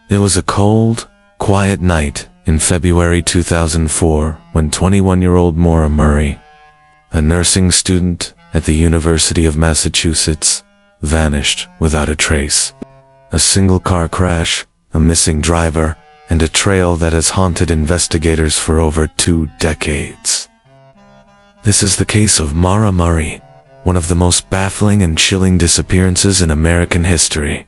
It was a cold, quiet night in February 2004 when 21-year-old Maura Murray, a nursing student at the University of Massachusetts, vanished without a trace. A single car crash, a missing driver, and a trail that has haunted investigators for over 2 decades. This is the case of Maura Murray, one of the most baffling and chilling disappearances in American history.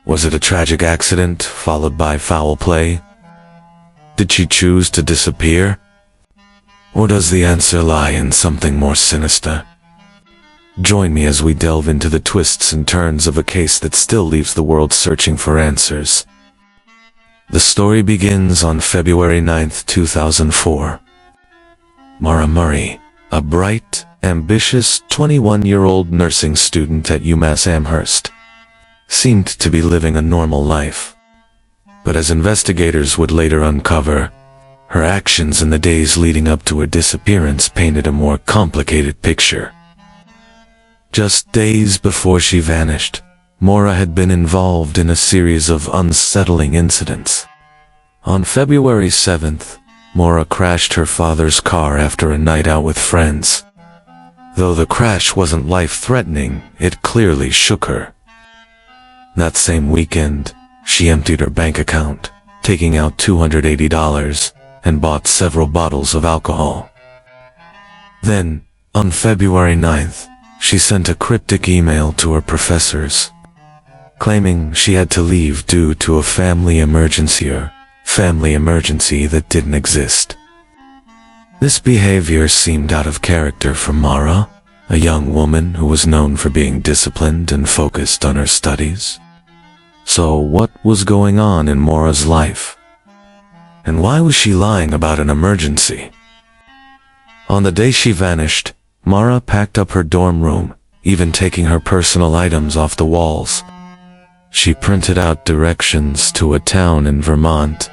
Was it a tragic accident followed by foul play? Did she choose to disappear? Or does the answer lie in something more sinister? Join me as we delve into the twists and turns of a case that still leaves the world searching for answers. The story begins on February 9, 2004. Maura Murray, a bright, ambitious 21-year-old nursing student at UMass Amherst, seemed to be living a normal life. But as investigators would later uncover, her actions in the days leading up to her disappearance painted a more complicated picture. Just days before she vanished, Maura had been involved in a series of unsettling incidents. On February 7th, Maura crashed her father's car after a night out with friends. Though the crash wasn't life-threatening, it clearly shook her. That same weekend, she emptied her bank account, taking out $280, and bought several bottles of alcohol. Then, on February 9th, she sent a cryptic email to her professors, claiming she had to leave due to a family emergency that didn't exist. This behavior seemed out of character for Maura, a young woman who was known for being disciplined and focused on her studies. So what was going on in Maura's life? And why was she lying about an emergency? On the day she vanished, Maura packed up her dorm room, even taking her personal items off the walls. She printed out directions to a town in Vermont,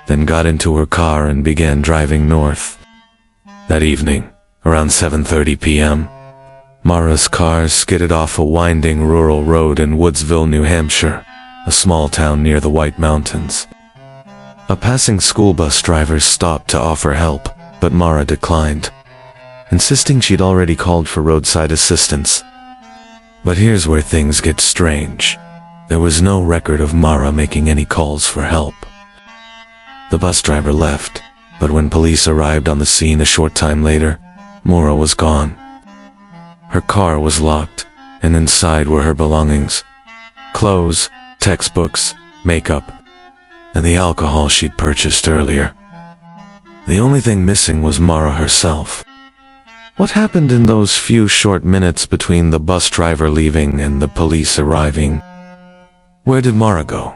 then got into her car and began driving north. That evening, around 7:30 p.m., Maura's car skidded off a winding rural road in Woodsville, New Hampshire, a small town near the White Mountains. A passing school bus driver stopped to offer help, but Maura declined, insisting she'd already called for roadside assistance. But here's where things get strange. There was no record of Maura making any calls for help. The bus driver left, but when police arrived on the scene a short time later, Maura was gone. Her car was locked, and inside were her belongings: clothes, textbooks, makeup, and the alcohol she'd purchased earlier. The only thing missing was Maura herself. What happened in those few short minutes between the bus driver leaving and the police arriving? Where did Maura go?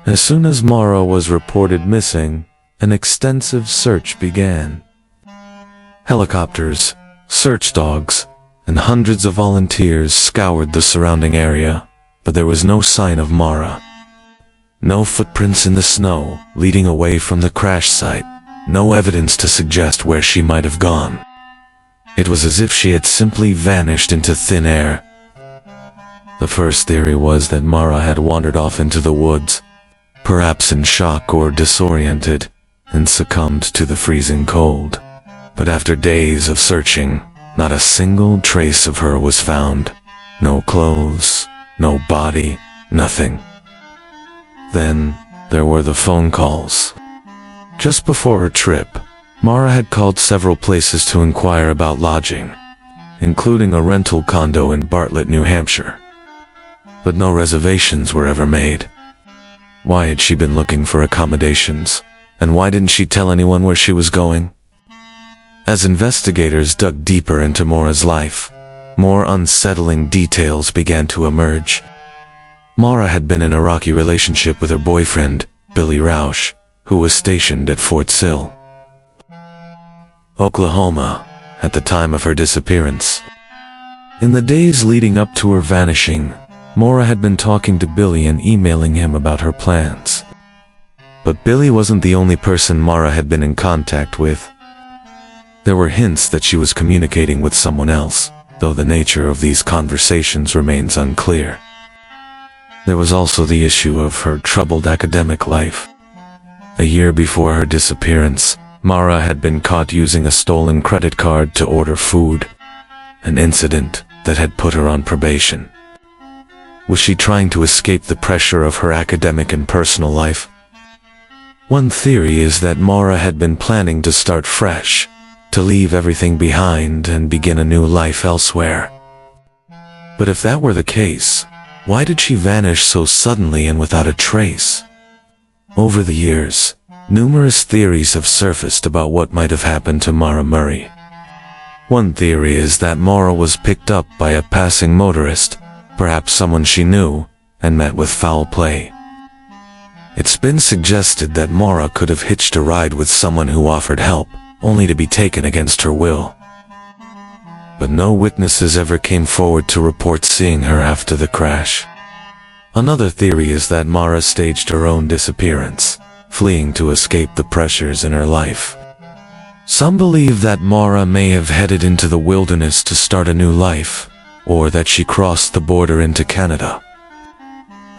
As soon as Maura was reported missing, an extensive search began. Helicopters, search dogs, and hundreds of volunteers scoured the surrounding area, but there was no sign of Maura. No footprints in the snow leading away from the crash site, no evidence to suggest where she might have gone. It was as if she had simply vanished into thin air. The first theory was that Maura had wandered off into the woods, perhaps in shock or disoriented, and succumbed to the freezing cold. But after days of searching, not a single trace of her was found. No clothes, no body, nothing. Then there were the phone calls. Just before her trip, Maura had called several places to inquire about lodging, including a rental condo in Bartlett, New Hampshire. But no reservations were ever made. Why had she been looking for accommodations, and why didn't she tell anyone where she was going? As investigators dug deeper into Maura's life, more unsettling details began to emerge. Maura had been in a rocky relationship with her boyfriend, Billy Rausch, who was stationed at Fort Sill, Oklahoma, at the time of her disappearance. In the days leading up to her vanishing, Maura had been talking to Billy and emailing him about her plans. But Billy wasn't the only person Maura had been in contact with. There were hints that she was communicating with someone else, though the nature of these conversations remains unclear. There was also the issue of her troubled academic life. A year before her disappearance, Maura had been caught using a stolen credit card to order food, an incident that had put her on probation. Was she trying to escape the pressure of her academic and personal life? One theory is that Maura had been planning to start fresh, to leave everything behind and begin a new life elsewhere. But if that were the case, why did she vanish so suddenly and without a trace? Over the years, numerous theories have surfaced about what might have happened to Maura Murray. One theory is that Maura was picked up by a passing motorist, perhaps someone she knew, and met with foul play. It's been suggested that Maura could have hitched a ride with someone who offered help, only to be taken against her will. But no witnesses ever came forward to report seeing her after the crash. Another theory is that Maura staged her own disappearance, fleeing to escape the pressures in her life. Some believe that Maura may have headed into the wilderness to start a new life, or that she crossed the border into Canada.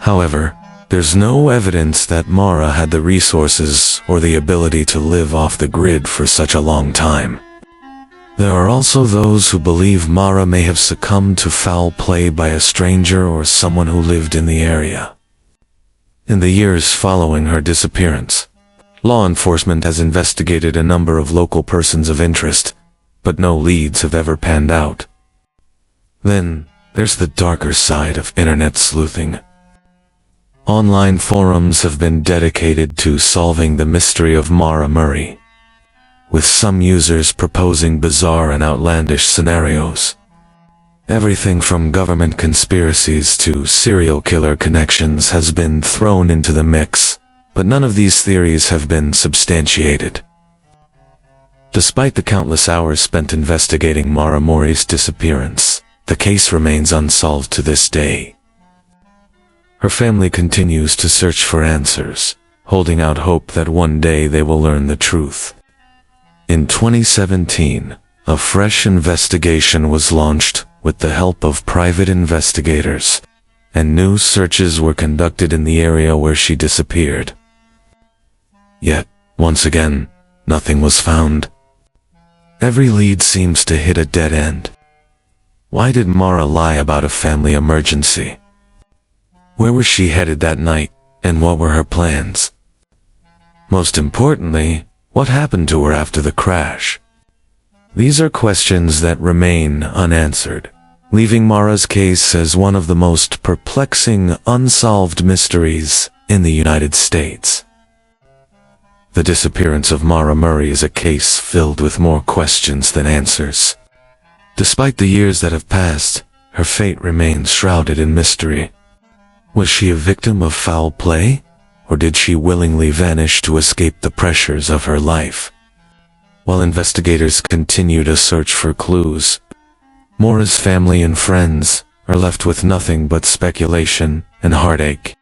However, there's no evidence that Maura had the resources or the ability to live off the grid for such a long time. There are also those who believe Maura may have succumbed to foul play by a stranger or someone who lived in the area. In the years following her disappearance, law enforcement has investigated a number of local persons of interest, but no leads have ever panned out. Then, there's the darker side of internet sleuthing. Online forums have been dedicated to solving the mystery of Maura Murray, with some users proposing bizarre and outlandish scenarios. Everything from government conspiracies to serial killer connections has been thrown into the mix, but none of these theories have been substantiated. Despite the countless hours spent investigating Maura Murray's disappearance, the case remains unsolved to this day. Her family continues to search for answers, holding out hope that one day they will learn the truth. In 2017, a fresh investigation was launched with the help of private investigators, and new searches were conducted in the area where she disappeared. Yet, once again, nothing was found. Every lead seems to hit a dead end. Why did Maura lie about a family emergency? Where was she headed that night, and what were her plans? Most importantly, what happened to her after the crash? These are questions that remain unanswered, leaving Maura's case as one of the most perplexing, unsolved mysteries in the United States. The disappearance of Maura Murray is a case filled with more questions than answers. Despite the years that have passed, her fate remains shrouded in mystery. Was she a victim of foul play, or did she willingly vanish to escape the pressures of her life? While investigators continue to search for clues, Maura's family and friends are left with nothing but speculation and heartache.